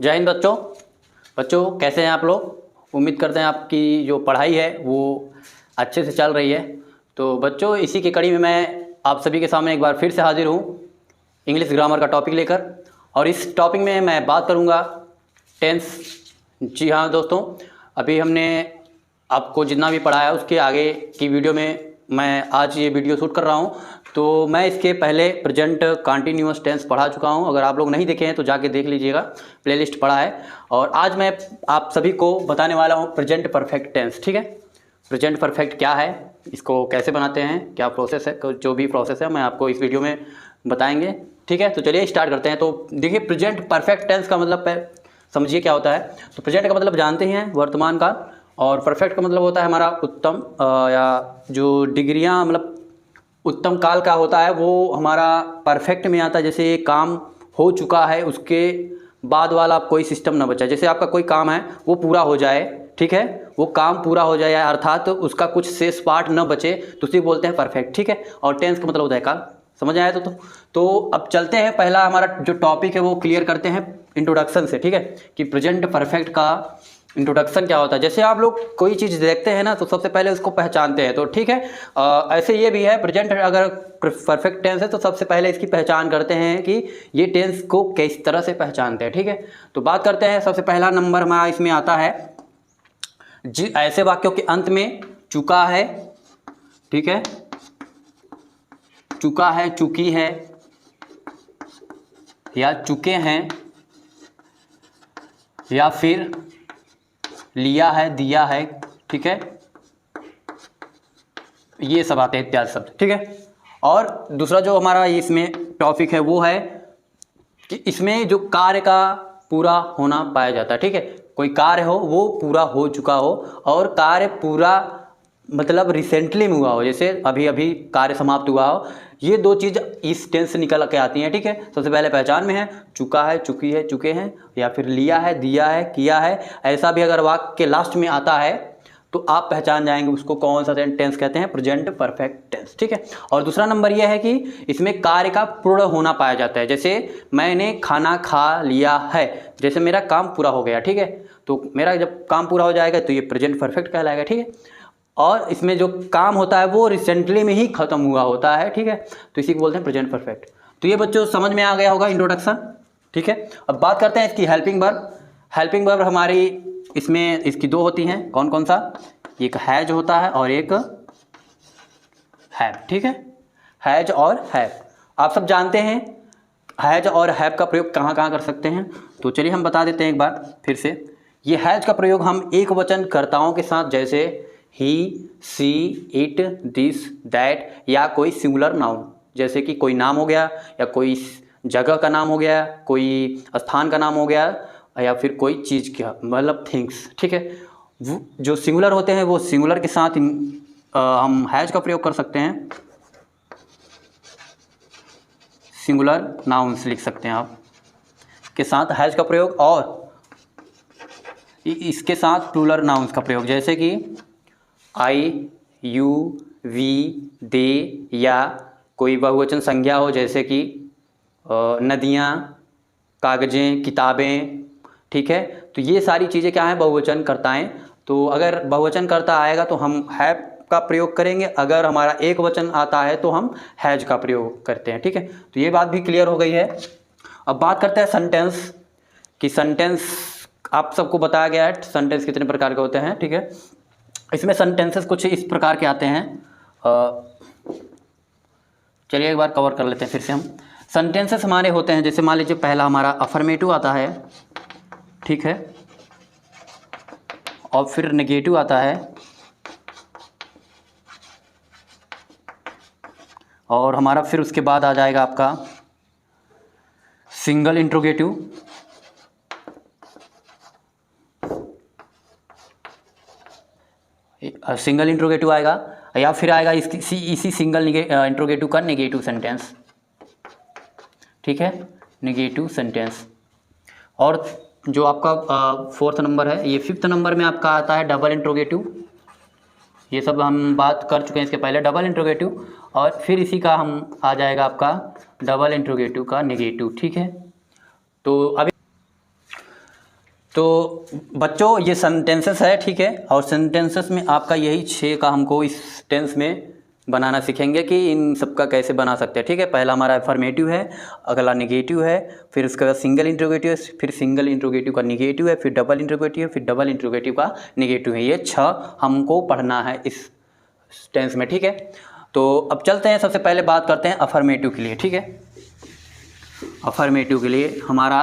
जय हिंद बच्चों। बच्चों कैसे हैं आप लोग। उम्मीद करते हैं आपकी जो पढ़ाई है वो अच्छे से चल रही है। तो बच्चों इसी की कड़ी में मैं आप सभी के सामने एक बार फिर से हाजिर हूँ इंग्लिश ग्रामर का टॉपिक लेकर। और इस टॉपिक में मैं बात करूँगा टेंस। जी हाँ दोस्तों, अभी हमने आपको जितना भी पढ़ाया उसके आगे की वीडियो में मैं आज ये वीडियो शूट कर रहा हूँ। तो मैं इसके पहले प्रेजेंट कंटिन्यूअस टेंस पढ़ा चुका हूँ। अगर आप लोग नहीं देखे हैं तो जाके देख लीजिएगा, प्लेलिस्ट पढ़ा है। और आज मैं आप सभी को बताने वाला हूँ प्रेजेंट परफेक्ट टेंस। ठीक है, प्रेजेंट परफेक्ट क्या है, इसको कैसे बनाते हैं, क्या प्रोसेस है, जो भी प्रोसेस है मैं आपको इस वीडियो में बताएंगे। ठीक है, तो चलिए स्टार्ट करते हैं। तो देखिए प्रेजेंट परफेक्ट टेंस का मतलब समझिए क्या होता है। तो प्रेजेंट का मतलब जानते हैं वर्तमान काल, और परफेक्ट का मतलब होता है हमारा उत्तम या जो डिग्रियां मतलब उत्तम काल का होता है वो हमारा परफेक्ट में आता है। जैसे काम हो चुका है उसके बाद वाला कोई सिस्टम ना बचा। जैसे आपका कोई काम है वो पूरा हो जाए, ठीक है, वो काम पूरा हो जाए अर्थात तो उसका कुछ शेष पार्ट न बचे तो उसे बोलते हैं परफेक्ट। ठीक है, और टेंस का मतलब होता है काल। समझ आया तो अब चलते हैं, पहला हमारा जो टॉपिक है वो क्लियर करते हैं इंट्रोडक्शन से। ठीक है, कि प्रेजेंट परफेक्ट का इंट्रोडक्शन क्या होता है। जैसे आप लोग कोई चीज़ देखते हैं ना तो सबसे पहले उसको पहचानते हैं। तो ठीक है, ऐसे ये भी है, प्रेजेंट अगर परफेक्ट टेंस है तो सबसे पहले इसकी पहचान करते हैं कि ये टेंस को किस तरह से पहचानते हैं। ठीक है, तो बात करते हैं। सबसे पहला नंबर हमारा इसमें आता है जी ऐसे वाक्यों के अंत में चुका है, ठीक है, चुका है, चुकी है या चुके हैं, या फिर लिया है, दिया है, ठीक है, ये सब आते हैं इत्यादि शब्द। ठीक है, और दूसरा जो हमारा इसमें टॉपिक है वो है कि इसमें जो कार्य का पूरा होना पाया जाता है। ठीक है, कोई कार्य हो वो पूरा हो चुका हो, और कार्य पूरा मतलब रिसेंटली में हुआ हो, जैसे अभी अभी कार्य समाप्त हुआ हो। ये दो चीज़ इस टेंस से निकल के आती हैं। ठीक है, सबसे पहले पहचान में है चुका है, चुकी है, चुके हैं, या फिर लिया है, दिया है, किया है। ऐसा भी अगर वाक्य के लास्ट में आता है तो आप पहचान जाएंगे उसको कौन सा टेंस कहते हैं, प्रेजेंट परफेक्ट टेंस। ठीक है, और दूसरा नंबर यह है कि इसमें कार्य का पूर्ण होना पाया जाता है। जैसे मैंने खाना खा लिया है, जैसे मेरा काम पूरा हो गया। ठीक है, तो मेरा जब काम पूरा हो जाएगा तो ये प्रेजेंट परफेक्ट कहलाएगा। ठीक है, और इसमें जो काम होता है वो रिसेंटली में ही खत्म हुआ होता है। ठीक है, तो इसी को बोलते हैं प्रेजेंट परफेक्ट। तो ये बच्चों समझ में आ गया होगा इंट्रोडक्शन। ठीक है, अब बात करते हैं इसकी हेल्पिंग वर्ब। हेल्पिंग वर्ब हमारी इसमें इसकी दो होती हैं। कौन कौन सा, एक हैज होता है और एक हैव। ठीक है, हैज और हैव आप सब जानते हैं। हैज और हैव का प्रयोग कहाँ कहाँ कर सकते हैं, तो चलिए हम बता देते हैं एक बार फिर से। ये हैज का प्रयोग हम एक वचन कर्ताओं के साथ, जैसे ही, सी, इट, दिस, दैट, या कोई सिंगुलर नाउन, जैसे कि कोई नाम हो गया या कोई जगह का नाम हो गया, कोई स्थान का नाम हो गया, या फिर कोई चीज़ का मतलब थिंग्स। ठीक है, जो सिंगुलर होते हैं वो सिंगुलर के साथ हम हैज का प्रयोग कर सकते हैं। सिंगुलर नाउन्स लिख सकते हैं आप के साथ हैज का प्रयोग, और इसके साथ प्लूरल नाउन्स का प्रयोग, जैसे कि आई, यू, वी, दे, या कोई बहुवचन संज्ञा हो जैसे कि नदियाँ, कागज़ें, किताबें। ठीक है, तो ये सारी चीज़ें क्या हैं, बहुवचन कर्ताएँ। तो अगर बहुवचन कर्ता आएगा तो हम हैव का प्रयोग करेंगे, अगर हमारा एक वचन आता है तो हम हैज का प्रयोग करते हैं। ठीक है, तो ये बात भी क्लियर हो गई है। अब बात करते हैं सेंटेंस कि सेंटेंस आप सबको बताया गया है सेंटेंस कितने प्रकार के होते हैं। ठीक है, इसमें सेंटेंसेस कुछ इस प्रकार के आते हैं। चलिए एक बार कवर कर लेते हैं फिर से हम। सेंटेंसेस हमारे होते हैं, जैसे मान लीजिए पहला हमारा अफर्मेटिव आता है, ठीक है, और फिर नेगेटिव आता है, और हमारा फिर उसके बाद आ जाएगा आपका सिंगल इंट्रोगेटिव, सिंगल इंट्रोगेटिव आएगा, या फिर आएगा इसी सिंगल इंट्रोगेटिव का नेगेटिव सेंटेंस। ठीक है, नेगेटिव सेंटेंस। और जो आपका फोर्थ नंबर है, ये फिफ्थ नंबर में आपका आता है डबल इंट्रोगेटिव। ये सब हम बात कर चुके हैं इसके पहले, डबल इंट्रोगेटिव, और फिर इसी का हम आ जाएगा आपका डबल इंट्रोगेटिव का नेगेटिव। ठीक है, तो अभी तो बच्चों ये सेंटेंसेस है, ठीक है, और सेंटेंसेस में आपका यही 6 का हमको इस टेंस में बनाना सीखेंगे कि इन सब का कैसे बना सकते हैं, ठीक है। पहला हमारा अफर्मेटिव है, अगला निगेटिव है, फिर उसके बाद सिंगल इंट्रोगेटिव है, फिर सिंगल इंट्रोगेटिव का निगेटिव है, फिर डबल इंट्रोगेटिव है, फिर डबल इंट्रोगेटिव का निगेटिव है। ये 6 हमको पढ़ना है इस टेंस में, ठीक है। तो अब चलते हैं, सबसे पहले बात करते हैं अफर्मेटिव के लिए, ठीक है। अफर्मेटिव के लिए हमारा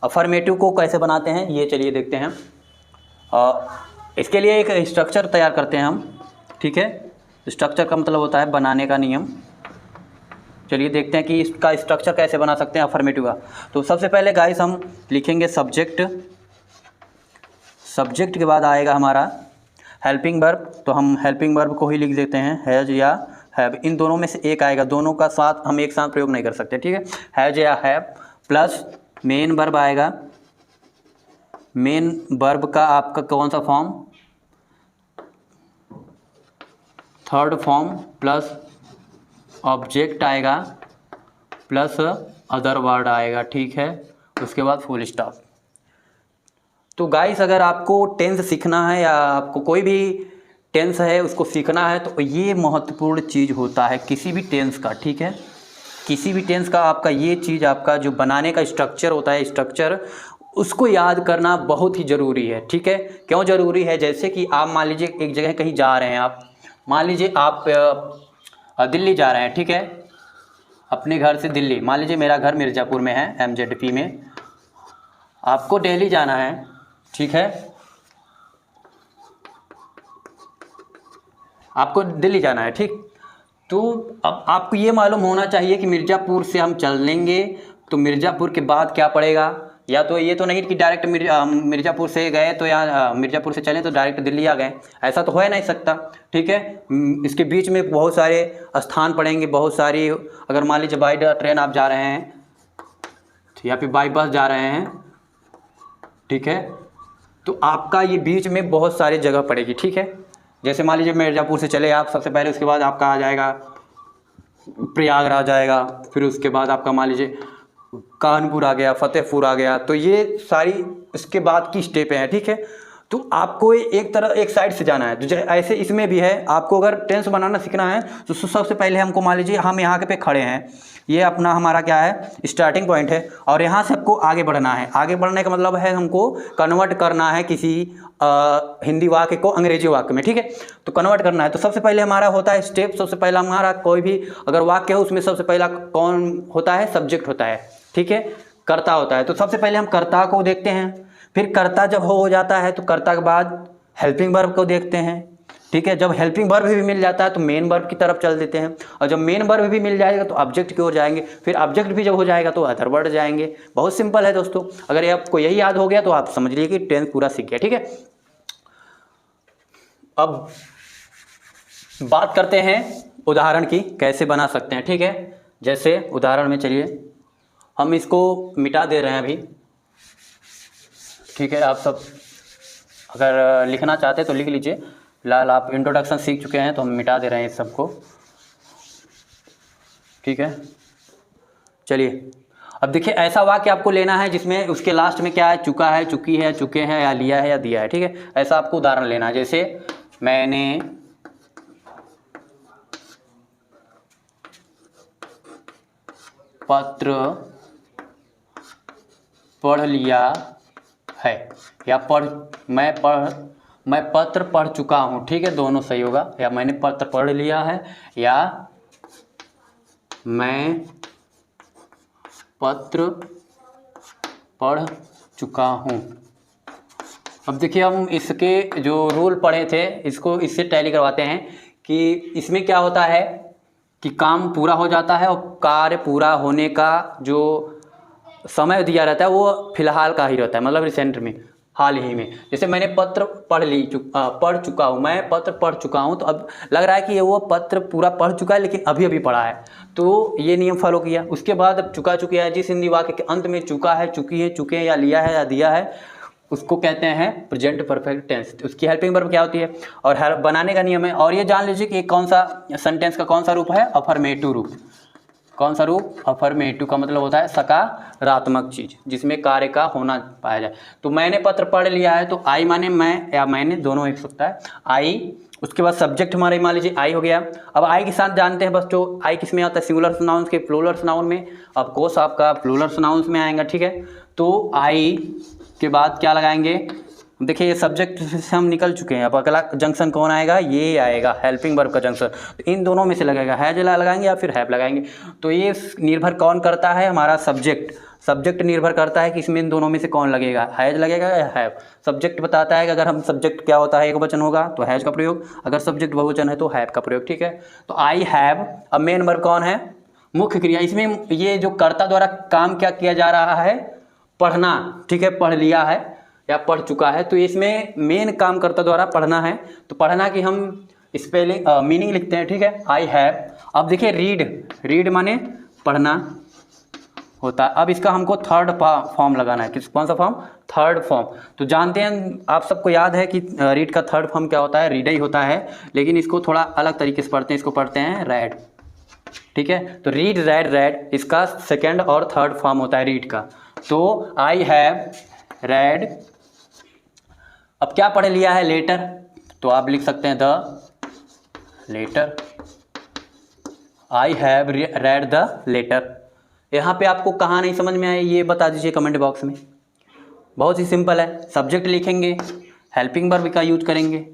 अफर्मेटिव को कैसे बनाते हैं ये चलिए देखते हैं। इसके लिए एक स्ट्रक्चर तैयार करते हैं हम, ठीक है। स्ट्रक्चर का मतलब होता है बनाने का नियम। चलिए देखते हैं कि इसका स्ट्रक्चर कैसे बना सकते हैं अफर्मेटिव का। तो सबसे पहले गाइस हम लिखेंगे सब्जेक्ट, सब्जेक्ट के बाद आएगा हमारा हेल्पिंग वर्ब। तो हम हेल्पिंग वर्ब को ही लिख देते हैं, हैज़ या हैव, इन दोनों में से एक आएगा, दोनों का साथ हम एक साथ प्रयोग नहीं कर सकते, ठीक है। हैज़ या हैव प्लस मेन वर्ब आएगा। मेन वर्ब का आपका कौन सा form, third form, plus object आएगा प्लस अदर वर्ड आएगा, ठीक है। उसके बाद फुल स्टॉप। तो गाइस अगर आपको टेंस सीखना है या आपको कोई भी टेंस है उसको सीखना है तो ये महत्वपूर्ण चीज़ होता है किसी भी टेंस का, ठीक है। किसी भी टेंस का आपका ये चीज़, आपका जो बनाने का स्ट्रक्चर होता है, स्ट्रक्चर उसको याद करना बहुत ही ज़रूरी है, ठीक है। क्यों ज़रूरी है, जैसे कि आप मान लीजिए एक जगह कहीं जा रहे हैं, आप मान लीजिए आप दिल्ली जा रहे हैं, ठीक है, अपने घर से दिल्ली। मान लीजिए मेरा घर मिर्ज़ापुर में है, MZP में, आपको दिल्ली जाना है, ठीक है, आपको दिल्ली जाना है, ठीक। तो अब आपको ये मालूम होना चाहिए कि मिर्ज़ापुर से हम चल लेंगे तो मिर्ज़ापुर के बाद क्या पड़ेगा। या तो ये तो नहीं कि डायरेक्ट मिर्ज़ापुर से गए तो यहाँ मिर्ज़ापुर से चलें तो डायरेक्ट दिल्ली आ गए, ऐसा तो हो नहीं सकता, ठीक है। इसके बीच में बहुत सारे स्थान पड़ेंगे, बहुत सारी, अगर मान लीजिए बाई ट्रेन आप जा रहे हैं या फिर बाई बस जा रहे हैं, ठीक है, तो आपका ये बीच में बहुत सारी जगह पड़ेगी, ठीक है। जैसे मान लीजिए मिर्ज़ापुर से चले आप सबसे पहले, उसके बाद आपका आ जाएगा प्रयागराज आएगा, फिर उसके बाद आपका मान लीजिए कानपुर आ गया, फतेहपुर आ गया, तो ये सारी इसके बाद की स्टेपें हैं, ठीक है। तो आपको एक साइड से जाना है, तो ऐसे इसमें भी है। आपको अगर टेंस बनाना सीखना है तो सबसे पहले हमको मान लीजिए हम यहाँ पे खड़े हैं, ये अपना हमारा क्या है स्टार्टिंग पॉइंट है, और यहाँ से आपको आगे बढ़ना है। आगे बढ़ने का मतलब है हमको कन्वर्ट करना है किसी हिंदी वाक्य को अंग्रेजी वाक्य में, ठीक है। तो कन्वर्ट करना है, तो सबसे पहले हमारा होता है स्टेप, सबसे पहला हमारा कोई भी अगर वाक्य हो उसमें सबसे पहला कौन होता है, सब्जेक्ट होता है, ठीक है, कर्ता होता है। तो सबसे पहले हम कर्ता को देखते हैं, फिर कर्ता जब हो जाता है तो कर्ता के बाद हेल्पिंग वर्ब को देखते हैं, ठीक है। जब हेल्पिंग वर्ब भी मिल जाता है तो मेन वर्ब की तरफ चल देते हैं, और जब मेन वर्ब भी मिल जाएगा तो ऑब्जेक्ट की ओर जाएंगे, फिर ऑब्जेक्ट भी जब हो जाएगा तो अदर वर्ड जाएंगे। बहुत सिंपल है दोस्तों, अगर ये आपको यही याद हो गया तो आप समझ लीजिए कि टेंस पूरा सीख गया, ठीक है। अब बात करते हैं उदाहरण की, कैसे बना सकते हैं, ठीक है। जैसे उदाहरण में चलिए हम इसको मिटा दे रहे हैं अभी, ठीक है। आप सब अगर लिखना चाहते हैं तो लिख लीजिए, फिलहाल आप इंट्रोडक्शन सीख चुके हैं तो हम मिटा दे रहे हैं इस सबको, ठीक है। चलिए अब देखिए, ऐसा वाक्य आपको लेना है जिसमें उसके लास्ट में क्या है, चुका है, चुकी है, चुके हैं, या लिया है या दिया है, ठीक है। ऐसा आपको उदाहरण लेना है। जैसे मैंने पत्र पढ़ लिया है, या मैं पत्र पढ़ चुका हूँ, ठीक है, दोनों सही होगा। या मैंने पत्र पढ़ लिया है, या मैं पत्र पढ़ चुका हूँ। अब देखिए हम इसके जो रूल पढ़े थे इसको इससे टैली करवाते हैं कि इसमें क्या होता है कि काम पूरा हो जाता है और कार्य पूरा होने का जो समय दिया रहता है वो फिलहाल का ही रहता है, मतलब रिसेंट में, हाल ही में। जैसे मैंने पत्र पढ़ चुका हूँ, मैं पत्र पढ़ चुका हूँ, तो अब लग रहा है कि ये वो पत्र पूरा पढ़ चुका है लेकिन अभी अभी पढ़ा है, तो ये नियम फॉलो किया। उसके बाद अब चुका चुकी है, जिस हिंदी वाक्य के अंत में चुका है, चुकी है, चुके हैं, या लिया है या दिया है, उसको कहते हैं प्रेजेंट परफेक्ट टेंस। उसकी हेल्पिंग वर्ब क्या होती है और बनाने का नियम है। और ये जान लीजिए कि कौन सा सेंटेंस का कौन सा रूप है, अफर्मेटिव रूप। कौन सा रूप? अफर्मेटिव का मतलब होता है सकारात्मक चीज़ जिसमें कार्य का होना पाया जाए। तो मैंने पत्र पढ़ लिया है, तो आई माने मैं या मैंने, दोनों एक सकता है। आई, उसके बाद सब्जेक्ट हमारे मान लीजिए आई हो गया। अब आई के साथ जानते हैं बच्चों आई किस में आता है? सिंगुलर नाउन्स के प्लूरल नाउन में। अब कोर्स आपका प्लूरल नाउन्स में आएगा, ठीक है। तो आई के बाद क्या लगाएंगे? देखिए ये सब्जेक्ट से हम निकल चुके हैं। अब अगला जंक्शन कौन आएगा? ये आएगा हेल्पिंग वर्ब का जंक्शन। तो इन दोनों में से लगेगा, हैज लगाएंगे या फिर हैव लगाएंगे। तो ये निर्भर कौन करता है? हमारा सब्जेक्ट निर्भर करता है कि इसमें इन दोनों में से कौन लगेगा, हैज लगेगा या हैव। सब्जेक्ट बताता है कि अगर हम सब्जेक्ट क्या होता है, एक वचन होगा तो हैज का प्रयोग, अगर सब्जेक्ट बहुवचन है तो हैव का प्रयोग, ठीक है। तो आई हैव। अब मेन वर्ब कौन है? मुख्य क्रिया। इसमें ये जो कर्ता द्वारा काम क्या किया जा रहा है? पढ़ना, ठीक है, पढ़ लिया है या पढ़ चुका है। तो इसमें मेन काम कर्ता द्वारा पढ़ना है। तो पढ़ना की हम स्पेलिंग मीनिंग लिखते हैं, ठीक है, आई हैव। अब देखिए रीड माने पढ़ना होता है। अब इसका हमको थर्ड फॉर्म लगाना है। कौन सा फॉर्म? Third form. तो जानते हैं, आप सबको याद है कि रीड का थर्ड फॉर्म क्या होता है? रीड ही होता है, लेकिन इसको थोड़ा अलग तरीके से पढ़ते हैं, इसको पढ़ते हैं रेड, ठीक है। तो रीड रेड इसका सेकेंड और थर्ड फॉर्म होता है रीड का। तो आई हैव रेड। अब क्या पढ़ लिया है? लेटर। तो आप लिख सकते हैं the letter. I have read the letter. यहाँ पे आपको कहाँ नहीं समझ में आए ये बता दीजिए कमेंट बॉक्स में। बहुत ही सिंपल है। सब्जेक्ट लिखेंगे, हेल्पिंग वर्ब का यूज करेंगे,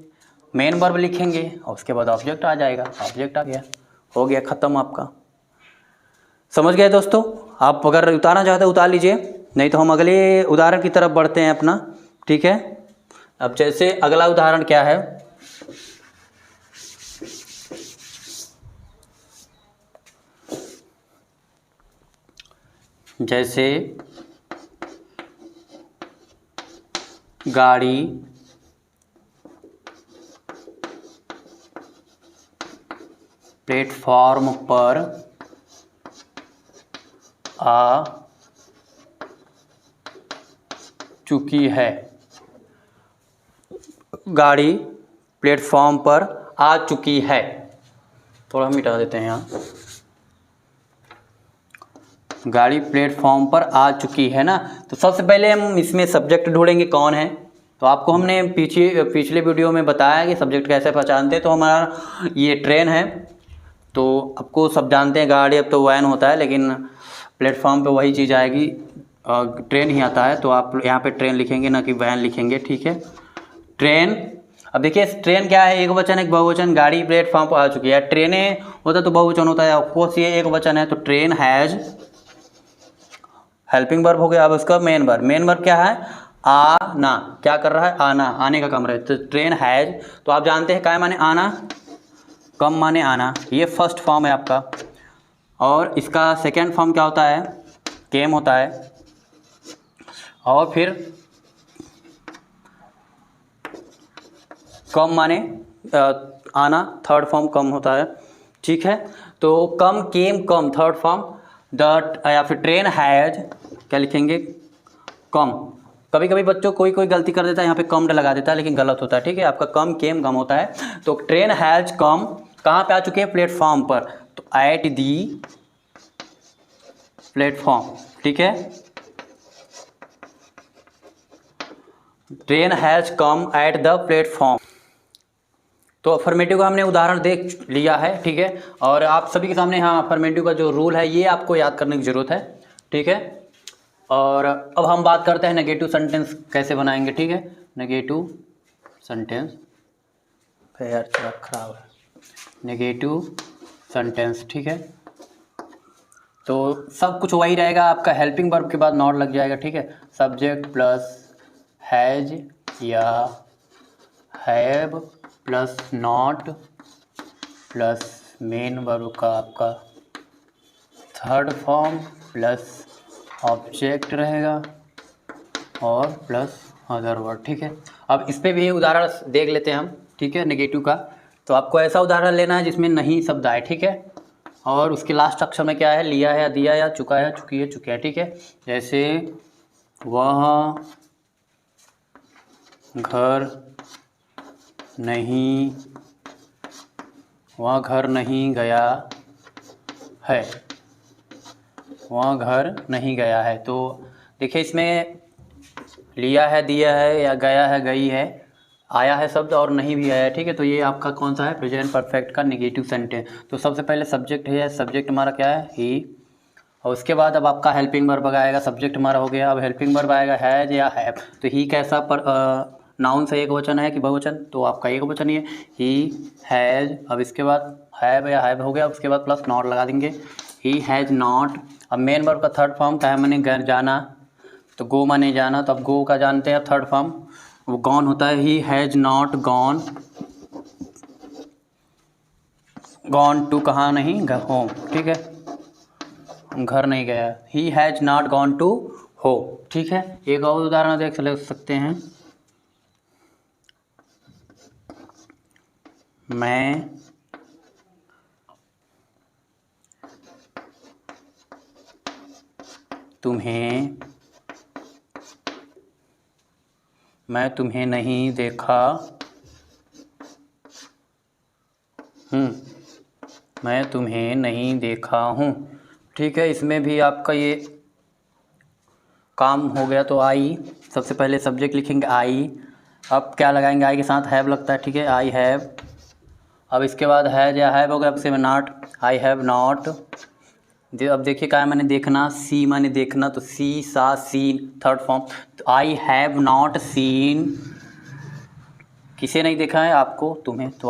मेन वर्ब लिखेंगे और उसके बाद ऑब्जेक्ट आ जाएगा। ऑब्जेक्ट आ गया, हो गया, ख़त्म आपका। समझ गए दोस्तों? आप अगर उतारना चाहते हैं उतार लीजिए, नहीं तो हम अगले उदाहरण की तरफ बढ़ते हैं अपना, ठीक है। अब जैसे अगला उदाहरण क्या है? जैसे गाड़ी प्लेटफॉर्म पर आ चुकी है। गाड़ी प्लेटफॉर्म पर आ चुकी है। थोड़ा मिटा देते हैं यहाँ। गाड़ी प्लेटफॉर्म पर आ चुकी है ना। तो सबसे पहले हम इसमें सब्जेक्ट ढूंढेंगे कौन है। तो आपको हमने पिछले वीडियो में बताया कि सब्जेक्ट कैसे पहचानते हैं। तो हमारा ये ट्रेन है, तो आपको सब जानते हैं गाड़ी अब तो वैन होता है, लेकिन प्लेटफॉर्म पे वही चीज़ आएगी, ट्रेन ही आता है। तो आप यहाँ पे ट्रेन लिखेंगे ना कि वैन लिखेंगे, ठीक है। ट्रेन। अब देखिए ट्रेन क्या है? एक वचन एक बहुवचन। गाड़ी प्लेटफॉर्म पर आ चुकी है। ट्रेनें होता तो बहुवचन होता है, ऑफकोर्स ये एक वचन है। तो ट्रेन हैज हेल्पिंग वर्ब हो गया। अब उसका मेन वर्ब क्या है? आना। क्या कर रहा है? आना, आने का काम रहा है। तो ट्रेन हैज, तो आप जानते हैं क्या माने आना? कम माने आना। ये फर्स्ट फॉर्म है आपका। और इसका सेकेंड फॉर्म क्या होता है? केम होता है। और फिर कम माने आना, थर्ड फॉर्म कम होता है, ठीक है। तो कम, केम, कम, थर्ड फॉर्म। द या फिर ट्रेन हैज क्या लिखेंगे? कम। कभी कभी बच्चों कोई गलती कर देता है, यहाँ पे कम लगा देता है, लेकिन गलत होता है, ठीक है। आपका कम, केम, कम होता है। तो ट्रेन हैज कम, कहाँ पे आ चुके हैं? प्लेटफॉर्म पर। तो एट दी प्लेटफॉर्म, ठीक है। Train has come at the platform. तो अफर्मेटिव का हमने उदाहरण देख लिया है, ठीक है। और आप सभी के सामने हाँ अफर्मेटिव का जो रूल है ये आपको याद करने की ज़रूरत है, ठीक है। और अब हम बात करते हैं नेगेटिव सेंटेंस कैसे बनाएंगे, ठीक है। नेगेटिव सेंटेंस, यार थोड़ा खराब है। नेगेटिव सेंटेंस, ठीक है। तो सब कुछ वही रहेगा आपका। हेल्पिंग वर्ब के बाद नॉट लग जाएगा, ठीक है। सब्जेक्ट प्लस हैज या have plus not plus main verb का आपका थर्ड फॉर्म प्लस ऑब्जेक्ट रहेगा और प्लस अदर वर्ड, ठीक है। अब इस पर भी उदाहरण देख लेते हैं हम, ठीक है, नेगेटिव का। तो आपको ऐसा उदाहरण लेना है जिसमें नहीं शब्द आए, ठीक है। और उसके लास्ट अक्षर में क्या है? लिया है या दिया या चुका है, चुकी है, चुके हैं, ठीक है। जैसे वह घर नहीं गया है, वहाँ घर नहीं गया है। तो देखिए इसमें लिया है, दिया है, या गया है, गई है, आया है शब्द और नहीं भी आया है। ठीक है, तो ये आपका कौन सा है, प्रेजेंट परफेक्ट का नेगेटिव सेंटेंस। तो सबसे पहले सब्जेक्ट है, सब्जेक्ट हमारा क्या है, ही। और उसके बाद अब आपका हेल्पिंग वर्ब आएगा। सब्जेक्ट हमारा हो गया, अब हेल्पिंग वर्ब आएगा हैज या हैव। तो ही कैसा पर नाउन से एक वचन है कि बहुवचन, तो आपका एक वचन ही है, ही हैज़। अब इसके बाद हैव या हैव हो गया, उसके बाद प्लस नॉट लगा देंगे, ही हैज़ नॉट। अब मेन वर्ब का थर्ड फॉर्म क्या है, मैंने घर जाना, तो गो माने जाना, तो अब गो का जानते हैं थर्ड फॉर्म, वो गॉन होता है। He has not gone, gone to कहाँ नहीं, होम। ठीक है, घर नहीं गया, he has not gone to home. ठीक है, एक और उदाहरण देख सकते हैं, मैं तुम्हें नहीं देखा मैं तुम्हें नहीं देखा हूँ। ठीक है, इसमें भी आपका ये काम हो गया। तो आई, सबसे पहले सब्जेक्ट लिखेंगे आई, अब क्या लगाएंगे, आई के साथ हैव लगता है। ठीक है, आई हैव। अब इसके बाद हैज या हैव हो गया, अब से नॉट, आई हैव नॉट। अब देखिए क्या है, मैंने देखना, सी मैंने देखना, तो सी सा सीन थर्ड फॉर्म। तो आई हैव नॉट सीन, किसे नहीं देखा है, आपको, तुम्हें। तो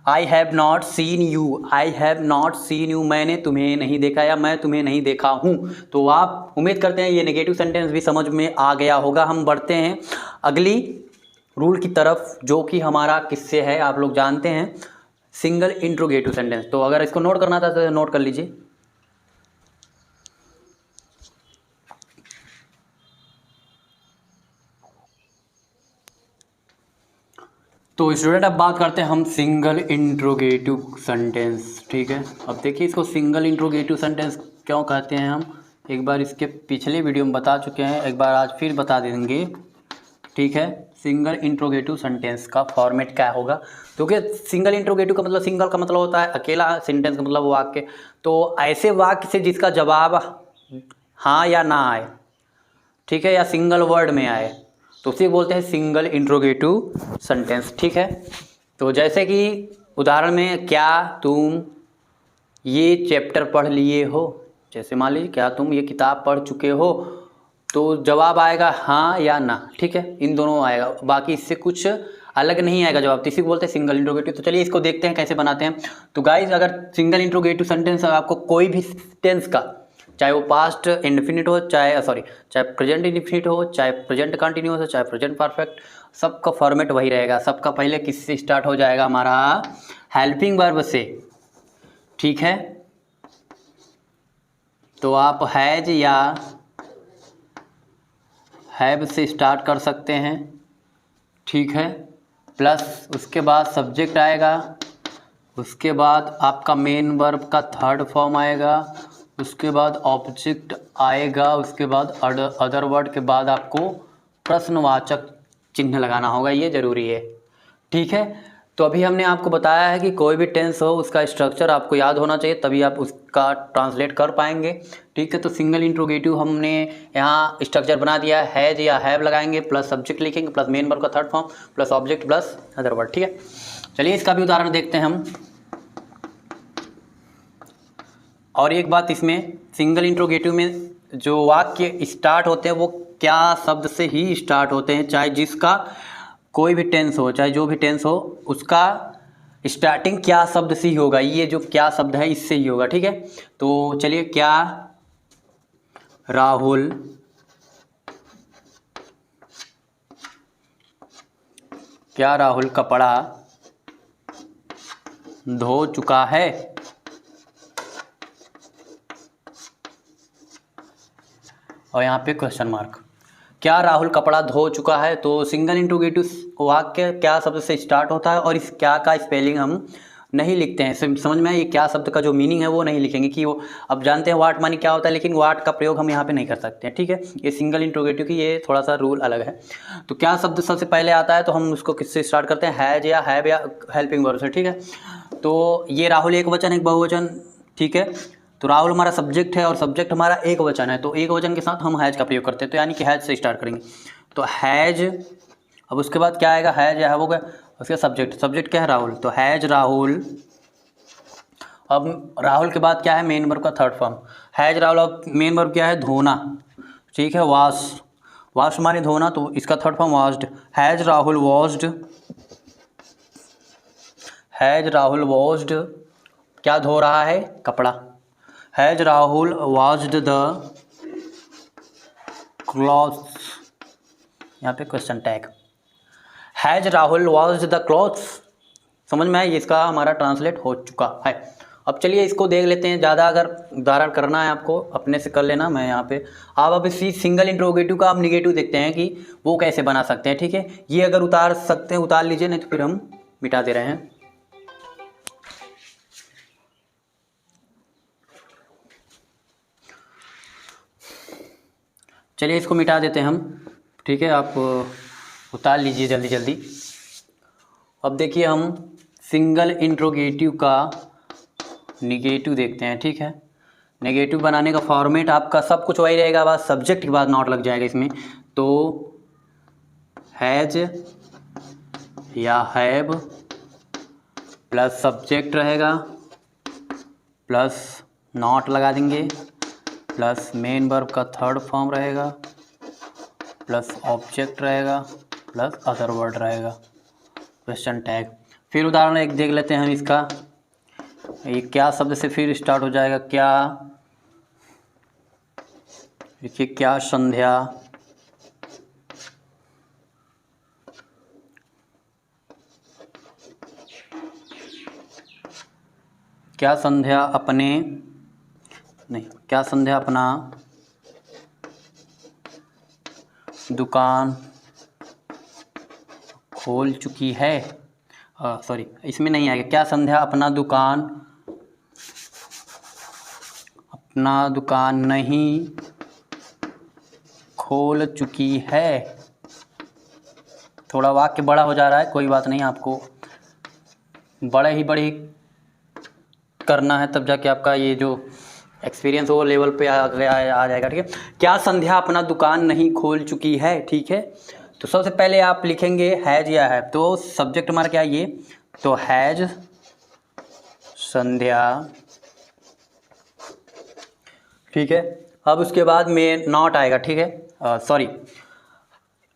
I have not seen you, I have not seen you, मैंने तुम्हें नहीं देखा या मैं तुम्हें नहीं देखा हूँ। तो आप उम्मीद करते हैं ये नेगेटिव सेंटेंस भी समझ में आ गया होगा। हम बढ़ते हैं अगली रूल की तरफ, जो कि हमारा किससे है, आप लोग जानते हैं, सिंगल इंट्रोगेटिव सेंटेंस। तो अगर इसको नोट करना था तो नोट कर लीजिए। तो स्टूडेंट अब बात करते हैं हम सिंगल इंट्रोगेटिव सेंटेंस। ठीक है, अब देखिए इसको सिंगल इंट्रोगेटिव सेंटेंस क्यों कहते हैं, हम एक बार इसके पिछले वीडियो में बता चुके हैं, एक बार आज फिर बता देंगे। ठीक है, सिंगल इंट्रोगेटिव सेंटेंस का फॉर्मेट क्या होगा। क्योंकि सिंगल इंट्रोगेटिव का मतलब, सिंगल का मतलब होता है अकेला, सेंटेंस का मतलब वाक्य। तो ऐसे वाक्य से जिसका जवाब हाँ या ना आए, ठीक है, या सिंगल वर्ड में आए, तो उसे बोलते हैं सिंगल इंट्रोगेटिव सेंटेंस। ठीक है, तो जैसे कि उदाहरण में, क्या तुम ये चैप्टर पढ़ लिए हो, जैसे मान लीजिए क्या तुम ये किताब पढ़ चुके हो, तो जवाब आएगा हाँ या ना। ठीक है, इन दोनों आएगा, बाकी इससे कुछ अलग नहीं आएगा जवाब, तो इसी को बोलते हैं सिंगल इंट्रोगेटिव। तो चलिए इसको देखते हैं कैसे बनाते हैं। तो गाइज, अगर सिंगल इंट्रोगेटिव सेंटेंस आपको कोई भी टेंस का, चाहे वो पास्ट इंडेफिनिट हो, चाहे प्रेजेंट इंडेफिनिट हो, चाहे प्रेजेंट कंटिन्यूअस हो, चाहे प्रेजेंट परफेक्ट, सबका फॉर्मेट वही रहेगा। सबका पहले किससे स्टार्ट हो जाएगा, हमारा हेल्पिंग वर्ब से। ठीक है, तो आप हैज या हैव से स्टार्ट कर सकते हैं। ठीक है, प्लस उसके बाद सब्जेक्ट आएगा, उसके बाद आपका मेन वर्ब का थर्ड फॉर्म आएगा, उसके बाद ऑब्जेक्ट आएगा, उसके बाद अदर वर्ड के बाद आपको प्रश्नवाचक चिन्ह लगाना होगा, ये ज़रूरी है। ठीक है, तो अभी हमने आपको बताया है कि कोई भी टेंस हो उसका स्ट्रक्चर आपको याद होना चाहिए, तभी आप उसका ट्रांसलेट कर पाएंगे। ठीक है, तो सिंगल इंट्रोगेटिव हमने यहाँ स्ट्रक्चर बना दिया है, हैज या हैव लगाएंगे, प्लस सब्जेक्ट लिखेंगे, प्लस मेन वर्ब का third form, plus object, plus other word. ठीक है, चलिए इसका भी उदाहरण देखते हैं हम। और एक बात, इसमें सिंगल इंट्रोगेटिव में जो वाक्य स्टार्ट होते हैं वो क्या शब्द से ही स्टार्ट होते हैं, चाहे जिसका कोई भी टेंस हो, चाहे जो भी टेंस हो, उसका स्टार्टिंग क्या शब्द से ही होगा। ये जो क्या शब्द है इससे ही होगा। ठीक है, तो चलिए, क्या राहुल कपड़ा धो चुका है। और यहाँ पे क्वेश्चन मार्क, क्या राहुल कपड़ा धो चुका है। तो सिंगल इंट्रोगेटिव वाक्य क्या शब्द से स्टार्ट होता है, और इस क्या का स्पेलिंग हम नहीं लिखते हैं। समझ में ये क्या शब्द का जो मीनिंग है वो नहीं लिखेंगे कि वो, अब जानते हैं वाट मानी क्या होता है, लेकिन वाट का प्रयोग हम यहाँ पे नहीं कर सकते हैं। ठीक है, ये सिंगल इंट्रोगेटिव की ये थोड़ा सा रूल अलग है। तो क्या शब्द सबसे पहले आता है, तो हम उसको किससे स्टार्ट करते हैं, हैज या हैव या हेल्पिंग वर्ब से। ठीक है, तो ये राहुल एक वचन एक बहुवचन। ठीक है, तो राहुल हमारा सब्जेक्ट है और सब्जेक्ट हमारा एक वचन है, तो एक वचन के साथ हम हैज का प्रयोग करते हैं, तो यानी कि हैज से स्टार्ट करेंगे। तो हैज, अब उसके बाद क्या आएगा, हैज या है वो गया, उसके सब्जेक्ट क्या है, राहुल, तो हैज राहुल। अब राहुल के बाद क्या है, मेन वर्ब का थर्ड फॉर्म, हैज राहुल। अब मेन वर्ब क्या है, धोना, ठीक है, वाश माने धोना, तो इसका third form washed. Has Rahul washed, has Rahul washed, क्या धो रहा है, कपड़ा। Has Rahul washed the clothes, यहाँ पे question tag, has Rahul washed the clothes. समझ में आया, इसका हमारा ट्रांसलेट हो चुका है। अब चलिए इसको देख लेते हैं। ज़्यादा अगर उदाहरण करना है आपको अपने से कर लेना, मैं यहाँ पे आप अब इसी सिंगल इंट्रोगेटिव का आप निगेटिव देखते हैं कि वो कैसे बना सकते हैं, ठीक है। ये अगर उतार सकते हैं उतार लीजिए, नहीं तो फिर हम मिटा दे रहे हैं। चलिए इसको मिटा देते हैं हम, ठीक है, आप उतार लीजिए जल्दी जल्दी। अब देखिए हम सिंगल इंट्रोगेटिव का निगेटिव देखते हैं, ठीक है। नेगेटिव बनाने का फॉर्मेट आपका सब कुछ वही रहेगा, बस सब्जेक्ट के बाद नॉट लग जाएगा इसमें। तो हैज या हैव प्लस सब्जेक्ट रहेगा, प्लस नॉट लगा देंगे, प्लस मेन वर्ब का थर्ड फॉर्म रहेगा, प्लस ऑब्जेक्ट रहेगा, प्लस अदर वर्ड रहेगा, क्वेश्चन टैग। फिर उदाहरण एक देख लेते हैं हम इसका। ये क्या शब्द से फिर स्टार्ट हो जाएगा, क्या, देखिए क्या संध्या, क्या संध्या अपने, नहीं, क्या संध्या अपना दुकान खोल चुकी है, सॉरी इसमें नहीं आएगा, क्या संध्या अपना दुकान नहीं खोल चुकी है। थोड़ा वाक्य बड़ा हो जा रहा है, कोई बात नहीं, आपको बड़े करना है, तब जाके आपका ये जो एक्सपीरियंस वो लेवल पे आ जाएगा, ठीक है। क्या संध्या अपना दुकान नहीं खोल चुकी है, ठीक है। तो सबसे पहले आप लिखेंगे हैज या हैव, तो सब्जेक्ट हमारा क्या है ये, तो हैज संध्या, ठीक है। अब उसके बाद में नॉट आएगा, ठीक है, सॉरी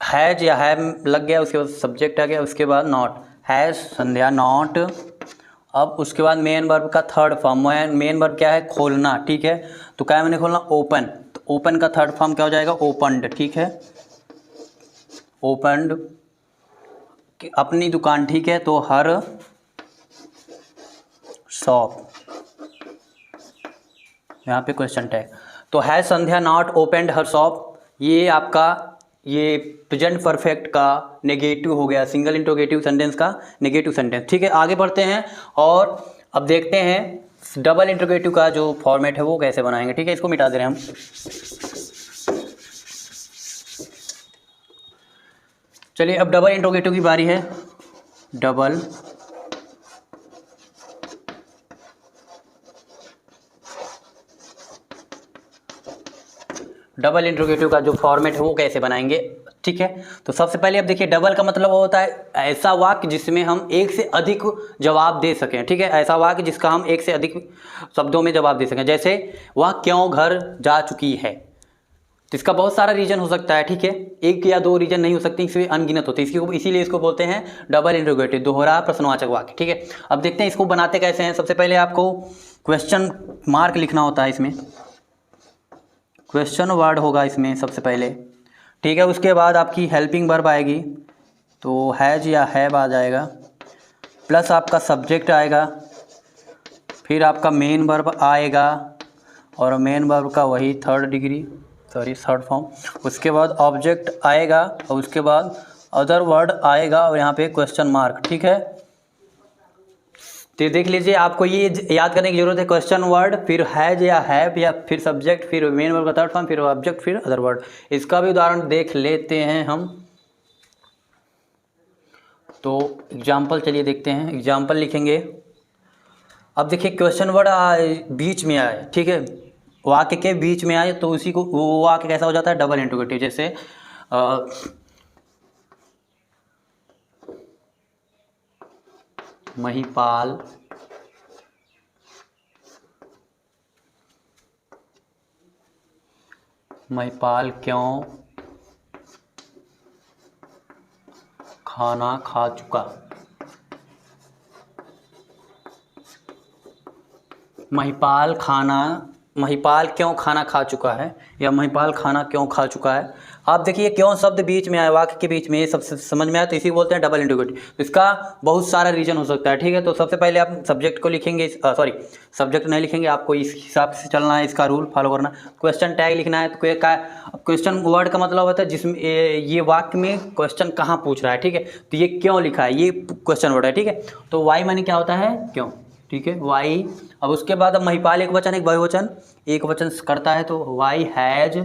हैज या हैव लग गया, उसके बाद सब्जेक्ट आ गया, उसके बाद नॉट, हैज संध्या नॉट। अब उसके बाद मेन वर्ब का थर्ड फॉर्म, मेन वर्ब क्या है, खोलना, ठीक है। तो क्या मैंने खोलना, ओपन, तो ओपन का थर्ड फॉर्म क्या हो जाएगा, ओपनड, ठीक है, ओपनड, अपनी दुकान, ठीक है, तो हर शॉप, यहाँ पे क्वेश्चन टैग। तो has Sandhya not opened her shop, ये आपका ये प्रेजेंट परफेक्ट का नेगेटिव हो गया, सिंगल इंट्रोगेटिव सेंटेंस का नेगेटिव सेंटेंस, ठीक है। आगे बढ़ते हैं और अब देखते हैं डबल इंट्रोगेटिव का जो फॉर्मेट है वो कैसे बनाएंगे, ठीक है। इसको मिटा दे रहे हैं हम। चलिए अब डबल इंट्रोगेटिव की बारी है। डबल इंट्रोगेटिव का जो फॉर्मेट है वो कैसे बनाएंगे, ठीक है। तो सबसे पहले अब देखिए डबल का मतलब होता है ऐसा वाक्य जिसमें हम एक से अधिक जवाब दे सकें, ठीक है, ऐसा वाक्य जिसका हम एक से अधिक शब्दों में जवाब दे सकें। जैसे वह क्यों घर जा चुकी है, तो इसका बहुत सारा रीजन हो सकता है, ठीक है, एक या दो रीजन नहीं हो सकते, इसमें अनगिनत होते हैं, इसीलिए इसको बोलते हैं डबल इंट्रोगेटिव, दोहरा प्रश्नवाचक वाक्य, ठीक है। अब देखते हैं इसको बनाते कैसे हैं। सबसे पहले आपको क्वेश्चन मार्क लिखना होता है, इसमें क्वेश्चन वर्ड होगा इसमें सबसे पहले, ठीक है। उसके बाद आपकी हेल्पिंग वर्ब आएगी, तो हैज या हैव आ जाएगा, प्लस आपका सब्जेक्ट आएगा, फिर आपका मेन वर्ब आएगा और मेन वर्ब का वही थर्ड फॉर्म, उसके बाद ऑब्जेक्ट आएगा और उसके बाद अदर वर्ड आएगा और यहाँ पे क्वेश्चन मार्क, ठीक है। तो देख लीजिए, आपको ये याद करने की जरूरत है, क्वेश्चन वर्ड, फिर हैज या हैव, या फिर सब्जेक्ट, फिर मेन वर्ब का थर्ड फॉर्म, फिर ऑब्जेक्ट, फिर अदर वर्ड। इसका भी उदाहरण देख लेते हैं हम। तो एग्जाम्पल चलिए देखते हैं, एग्जाम्पल लिखेंगे। अब देखिए क्वेश्चन वर्ड बीच में आए, ठीक है, वाक्य के बीच में आए तो उसी को वो वाक्य कैसा हो जाता है, डबल इंट्रोगेटिव। जैसे महिपाल क्यों खाना खा चुका। महिपाल क्यों खाना खा चुका है, या महिपाल खाना क्यों खा चुका है। आप देखिए क्यों शब्द बीच में आया, वाक्य के बीच में, ये सब समझ में आया तो इसी बोलते हैं डबल इंट्रोगेटिव। तो इसका बहुत सारा रीजन हो सकता है, ठीक है। तो सबसे पहले आप सब्जेक्ट को लिखेंगे, सॉरी सब्जेक्ट नहीं लिखेंगे, आपको इस हिसाब से चलना है, इसका रूल फॉलो करना। क्वेश्चन टैग लिखना है, तो क्वेश्चन वर्ड का मतलब होता है जिसमें ये वाक्य में क्वेश्चन कहाँ पूछ रहा है, ठीक है। तो ये क्यों लिखा है, ये क्वेश्चन वर्ड है, ठीक है। तो वाई माने क्या होता है, क्यों, ठीक है, वाई। अब उसके बाद अब महिपाल एक वचन एक बहुवचन, एक वचन करता है तो why has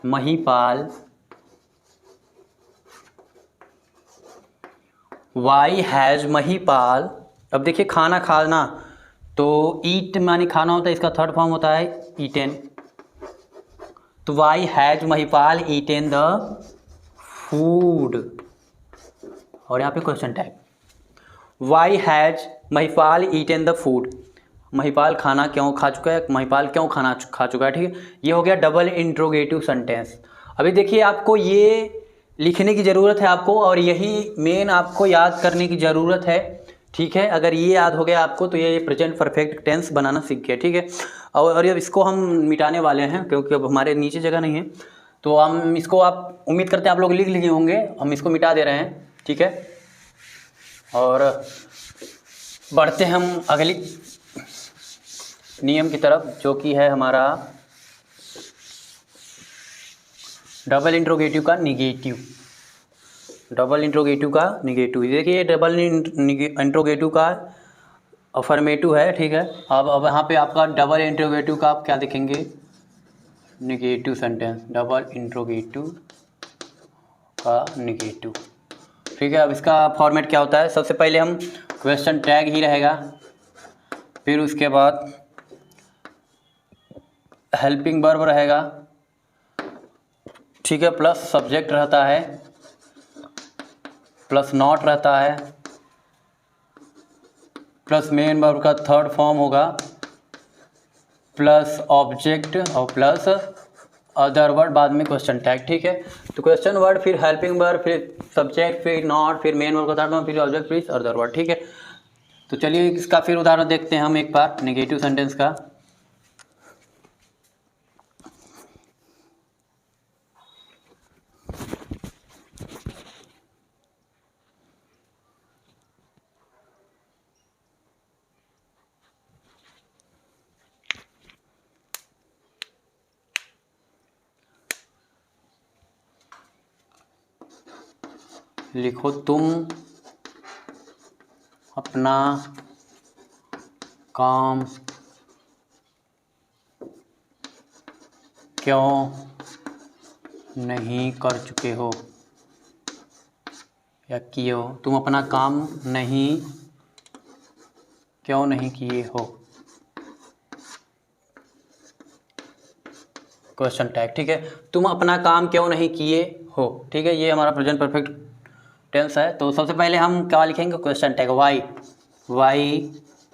Mahipal, why has Mahipal. अब देखिए खाना खाना, तो ईट माने खाना होता है, इसका थर्ड फॉर्म होता है ईटेन। तो why has Mahipal eaten the food, और यहाँ पे question tag, why has Mahipal eaten the food, Mahipal खाना क्यों खा चुका है, महिपाल क्यों खाना खा चुका है, ठीक है। ये हो गया डबल इंट्रोगेटिव सेंटेंस। अभी देखिए आपको ये लिखने की ज़रूरत है आपको, और यही मेन आपको याद करने की ज़रूरत है, ठीक है। अगर ये याद हो गया आपको तो ये प्रेजेंट परफेक्ट टेंस बनाना सीख गया, ठीक है। और अब इसको हम मिटाने वाले हैं क्योंकि अब हमारे नीचे जगह नहीं है, तो हम इसको, आप उम्मीद करते हैं आप लोग लिख लिए होंगे, हम इसको मिटा दे रहे हैं, ठीक है। और बढ़ते हम अगली नियम की तरफ, जो कि है हमारा डबल इंट्रोगेटिव का निगेटिव। डबल इंट्रोगेटिव का निगेटिव, देखिए डबल इंट्रोगेटिव का अफर्मेटिव है, ठीक है। अब यहाँ पे आपका डबल इंट्रोगेटिव का आप क्या देखेंगे, निगेटिव सेंटेंस, डबल इंट्रोगेटिव का निगेटिव, ठीक है। अब इसका फॉर्मेट क्या होता है, सबसे पहले हम क्वेश्चन टैग ही रहेगा, फिर उसके बाद हेल्पिंग वर्ब रहेगा, ठीक है, प्लस सब्जेक्ट रहता है, प्लस नॉट रहता है, प्लस मेन वर्ब का थर्ड फॉर्म होगा, प्लस ऑब्जेक्ट और प्लस अदर वर्ड, बाद में क्वेश्चन टैग, ठीक है। तो क्वेश्चन वर्ड, फिर हेल्पिंग वर्ब, फिर सब्जेक्ट, फिर नॉट, फिर मेन वर्ब का थर्ड फॉर्म, फिर ऑब्जेक्ट, फिर अदर वर्ड, ठीक है। तो चलिए इसका फिर उदाहरण देखते हैं हम एक बार नेगेटिव सेंटेंस का। लिखो तुम अपना काम क्यों नहीं कर चुके हो, या किए हो, तुम अपना काम क्यों नहीं किए हो, क्वेश्चन टैग, ठीक है। तुम अपना काम क्यों नहीं किए हो, ठीक है, ये हमारा प्रेजेंट परफेक्ट टेंस है। तो सबसे पहले हम क्या लिखेंगे, क्वेश्चन टैग वाई।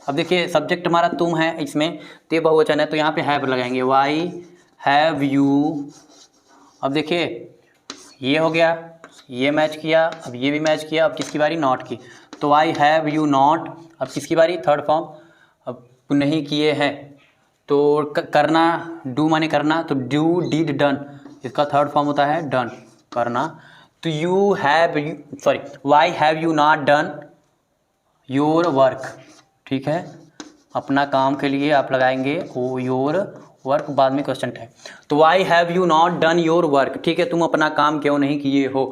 अब देखिए सब्जेक्ट हमारा तुम है इसमें, तो ये बहुवचन है, तो यहाँ पे हैव लगाएंगे, वाई हैव यू। अब देखिए ये हो गया, ये मैच किया, अब ये भी मैच किया, अब किसकी बारी, नॉट की। तो वाई हैव यू नॉट, अब किसकी बारी, थर्ड फॉर्म, अब नहीं किए हैं, तो करना, डू माने करना, तो डू डिड डन, इसका थर्ड फॉर्म होता है डन, करना। तो why have you not done your work, ठीक है। अपना काम के लिए आप लगाएंगे योर वर्क, बाद में क्वेश्चन टैग। तो why have you not done your work, ठीक है, तुम अपना काम क्यों नहीं किए हो।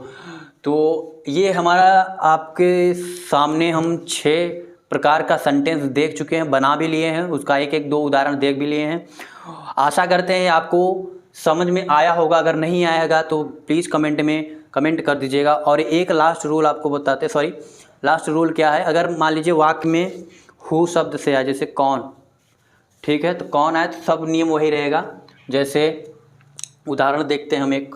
तो ये हमारा आपके सामने हम 6 प्रकार का सेंटेंस देख चुके हैं, बना भी लिए हैं, उसका एक एक 2 उदाहरण देख भी लिए हैं। आशा करते हैं आपको समझ में आया होगा, अगर नहीं आएगा तो प्लीज़ कमेंट में कमेंट कर दीजिएगा। और एक लास्ट रूल आपको बताते, लास्ट रूल क्या है, अगर मान लीजिए वाक्य में हु शब्द से आए, जैसे कौन, ठीक है, तो कौन आए तो सब नियम वही रहेगा। जैसे उदाहरण देखते हैं हम एक,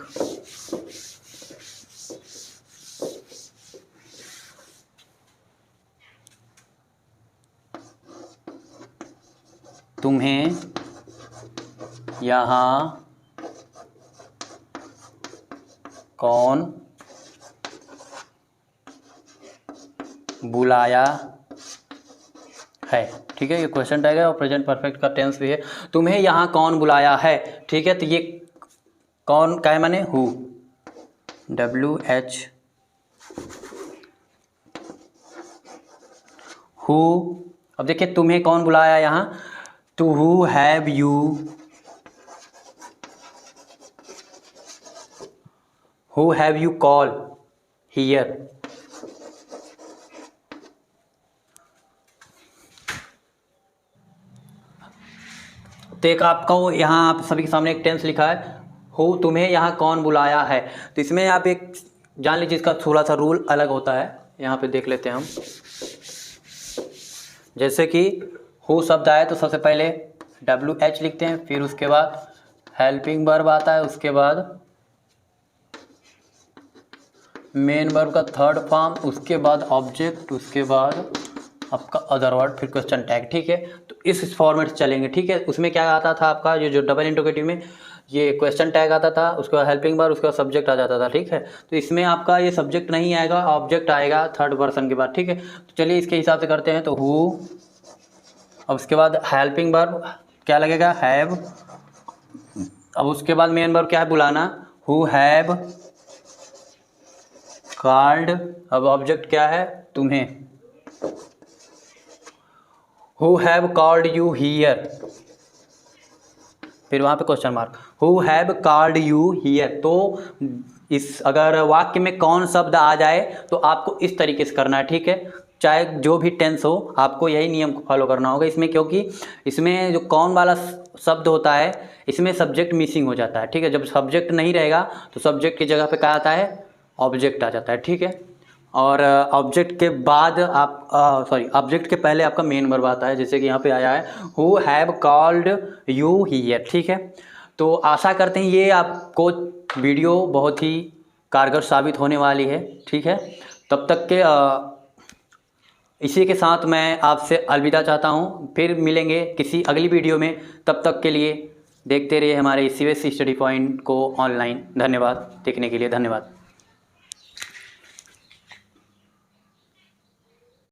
तुम्हें यहाँ कौन बुलाया है, ठीक है, ये क्वेश्चन टैग है और प्रेजेंट परफेक्ट का टेंस भी है। तुम्हें यहाँ कौन बुलाया है, ठीक है, तो ये कौन का है माने हु, WH, हु। अब देखिए तुम्हें कौन बुलाया यहाँ, to who have you, who have you call here. तो एक आपको यहाँ आप सभी के सामने एक टेंस लिखा है, हो तुम्हें यहाँ कौन बुलाया है, तो इसमें आप एक जान लीजिए इसका थोड़ा सा रूल अलग होता है। यहाँ पे देख लेते हैं हम, जैसे कि हु शब्द आए तो सबसे पहले WH लिखते हैं, फिर उसके बाद हेल्पिंग वर्ब आता है, उसके बाद मेन वर्ब का थर्ड फॉर्म, उसके बाद ऑब्जेक्ट, उसके बाद आपका अदर वर्ड, फिर क्वेश्चन टैग, ठीक है। तो इस फॉर्मेट से चलेंगे, ठीक है। उसमें क्या आता था आपका जो डबल इंटरोगेटिव में ये क्वेश्चन टैग आता था, उसके बाद हेल्पिंग वर्ब, उसके बाद सब्जेक्ट आ जाता था, ठीक है। तो इसमें आपका ये सब्जेक्ट नहीं आएगा, ऑब्जेक्ट आएगा थर्ड पर्सन के बाद, ठीक है। तो चलिए इसके हिसाब से करते हैं। तो हु, अब उसके बाद हेल्पिंग वर्ब क्या लगेगा, हैव, अब उसके बाद मेन वर्ब क्या है, बुलाना, हु हैव कॉल्ड, अब ऑब्जेक्ट क्या है, तुम्हें, who have called you here, फिर वहाँ पे question mark, who have called you here. तो इस अगर वाक्य में कौन शब्द आ जाए तो आपको इस तरीके से करना है, ठीक है। चाहे जो भी टेंस हो आपको यही नियम को फॉलो करना होगा इसमें, क्योंकि इसमें जो कौन वाला शब्द होता है इसमें सब्जेक्ट मिसिंग हो जाता है, ठीक है। जब सब्जेक्ट नहीं रहेगा तो सब्जेक्ट की जगह पे क्या आता है, ऑब्जेक्ट आ जाता है, ठीक है। और ऑब्जेक्ट के बाद आप ऑब्जेक्ट के पहले आपका मेन वर्ब आता है, जैसे कि यहाँ पे आया है who have called you here, ठीक है। तो आशा करते हैं ये आपको वीडियो बहुत ही कारगर साबित होने वाली है, ठीक है। तब तक के इसी के साथ मैं आपसे अलविदा चाहता हूँ, फिर मिलेंगे किसी अगली वीडियो में। तब तक के लिए देखते रहिए हमारे CBSE स्टडी पॉइंट को ऑनलाइन। धन्यवाद, देखने के लिए धन्यवाद।